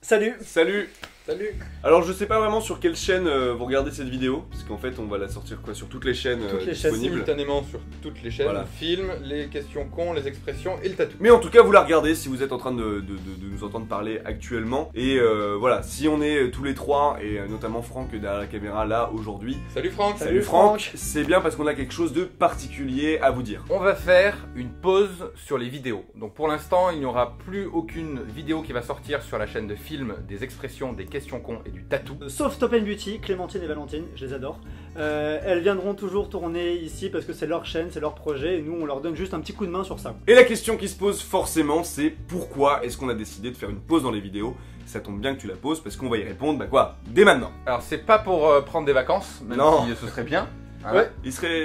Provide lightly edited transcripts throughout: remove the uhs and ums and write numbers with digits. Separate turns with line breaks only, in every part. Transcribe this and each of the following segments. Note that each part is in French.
Salut.
Salut.
Salut.
Alors je sais pas vraiment sur quelle chaîne vous regardez cette vidéo, parce qu'en fait on va la sortir quoi sur toutes les chaînes disponibles.
Simultanément sur toutes les chaînes,
Voilà.
Film, les questions cons, les expressions et le tatou.
Mais en tout cas vous la regardez si vous êtes en train de nous entendre parler actuellement. Et voilà, si on est tous les trois, et notamment Franck derrière la caméra là aujourd'hui.
Salut Franck.
Salut Franck. C'est bien parce qu'on a quelque chose de particulier à vous dire.
On va faire une pause sur les vidéos. Donc pour l'instant, il n'y aura plus aucune vidéo qui va sortir sur la chaîne de Film, des expressions, des questions cons et du tatou.
Sauf Top & Beauty, Clémentine et Valentine, je les adore. Elles viendront toujours tourner ici parce que c'est leur chaîne, c'est leur projet et nous on leur donne juste un petit coup de main sur ça.
Et la question qui se pose forcément c'est pourquoi est-ce qu'on a décidé de faire une pause dans les vidéos? Ça tombe bien que tu la poses parce qu'on va y répondre, bah quoi, dès maintenant.
Alors c'est pas pour prendre des vacances, même
Non.
si ce serait bien. Hein.
Ouais,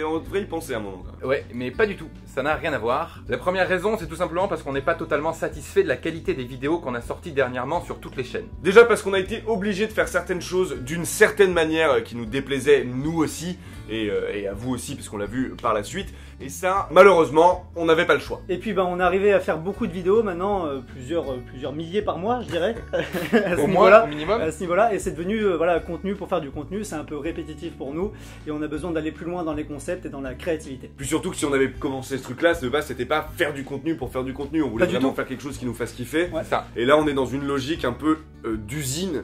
on devrait y penser à un moment.
Ouais, mais pas du tout, ça n'a rien à voir. La première raison, c'est tout simplement parce qu'on n'est pas totalement satisfait de la qualité des vidéos qu'on a sorties dernièrement sur toutes les chaînes.
Déjà parce qu'on a été obligé de faire certaines choses d'une certaine manière qui nous déplaisait, nous aussi, et à vous aussi, parce qu'on l'a vu par la suite. Et ça, malheureusement, on n'avait pas le choix.
Et puis on est arrivé à faire beaucoup de vidéos maintenant, plusieurs milliers par mois je dirais, à
Au moins, au minimum.
à ce niveau-là, et c'est devenu voilà, contenu pour faire du contenu, c'est un peu répétitif pour nous, et on a besoin d'aller plus loin dans les concepts et dans la créativité.
Puis surtout que si on avait commencé ce truc-là, de base, c'était pas faire du contenu pour faire du contenu, on voulait
Pas du
vraiment
tout.
faire quelque chose qui nous fasse kiffer.
Ouais.
C'est ça.
Et là, on est dans une logique un peu d'usine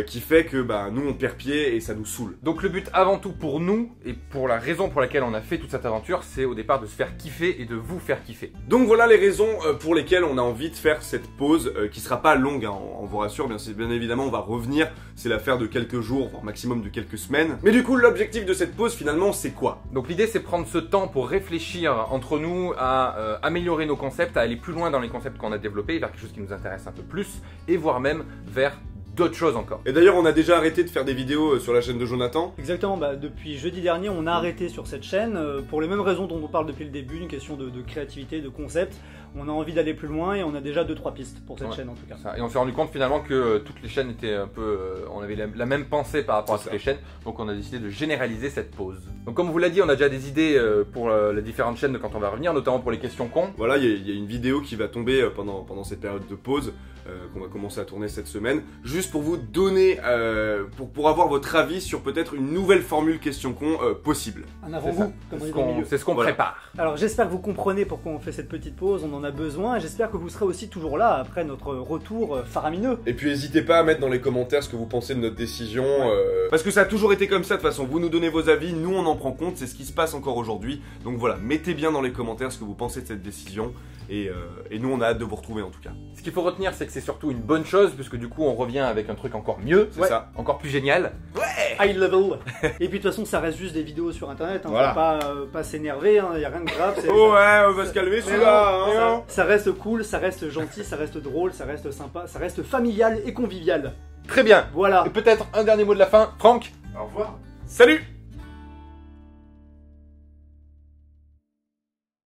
qui fait que bah, nous, on perd pied et ça nous saoule.
Donc le but avant tout pour nous, et pour la raison pour laquelle on a fait toute cette aventure, c'est au départ de se faire kiffer et de vous faire kiffer.
Donc voilà les raisons pour lesquelles on a envie de faire cette pause qui sera pas longue, hein, on vous rassure, bien évidemment on va revenir, c'est l'affaire de quelques jours, voire maximum de quelques semaines. Mais du coup l'objectif de cette pause finalement c'est quoi?
Donc l'idée c'est prendre ce temps pour réfléchir entre nous à améliorer nos concepts, à aller plus loin dans les concepts qu'on a développés, vers quelque chose qui nous intéresse un peu plus, et voire même vers d'autres choses encore.
Et d'ailleurs on a déjà arrêté de faire des vidéos sur la chaîne de Jonathan.
Exactement, depuis jeudi dernier on a arrêté sur cette chaîne, pour les mêmes raisons dont on parle depuis le début, une question de créativité, de concept. On a envie d'aller plus loin et on a déjà 2-3 pistes pour cette chaîne en tout cas.
Ça. Et on s'est rendu compte finalement que toutes les chaînes étaient un peu... on avait la même pensée par rapport à toutes les chaînes, donc on a décidé de généraliser cette pause. Donc comme on vous l'a dit, on a déjà des idées pour les différentes chaînes de quand on va revenir, notamment pour les questions cons.
Voilà, il y a une vidéo qui va tomber pendant cette période de pause, qu'on va commencer à tourner cette semaine, juste pour vous donner, pour avoir votre avis sur peut-être une nouvelle formule question con possible.
Un avant-goût, comme on dit dans le milieu.
C'est ce qu'on prépare.
Alors j'espère que vous comprenez pourquoi on fait cette petite pause, on en a besoin, et j'espère que vous serez aussi toujours là après notre retour faramineux.
Et puis n'hésitez pas à mettre dans les commentaires ce que vous pensez de notre décision, parce que ça a toujours été comme ça de toute façon, vous nous donnez vos avis, nous on en prend compte, c'est ce qui se passe encore aujourd'hui, donc voilà, mettez bien dans les commentaires ce que vous pensez de cette décision, et nous on a hâte de vous retrouver en tout cas.
Ce qu'il faut retenir, c'est que c'est surtout une bonne chose, puisque du coup on revient avec un truc encore mieux,
C'est ça.
encore plus génial.
High level. Et puis de toute façon ça reste juste des vidéos sur internet, hein,
Voilà.
faut pas s'énerver, hein, y a rien de grave.
Oh ouais, on va se calmer
Mais
celui-là,
non,
hein.
ça reste cool, ça reste gentil, ça reste drôle, ça reste sympa, ça reste familial et convivial.
Très bien.
Voilà.
Et peut-être un dernier mot de la fin, Franck.
Au revoir.
Salut!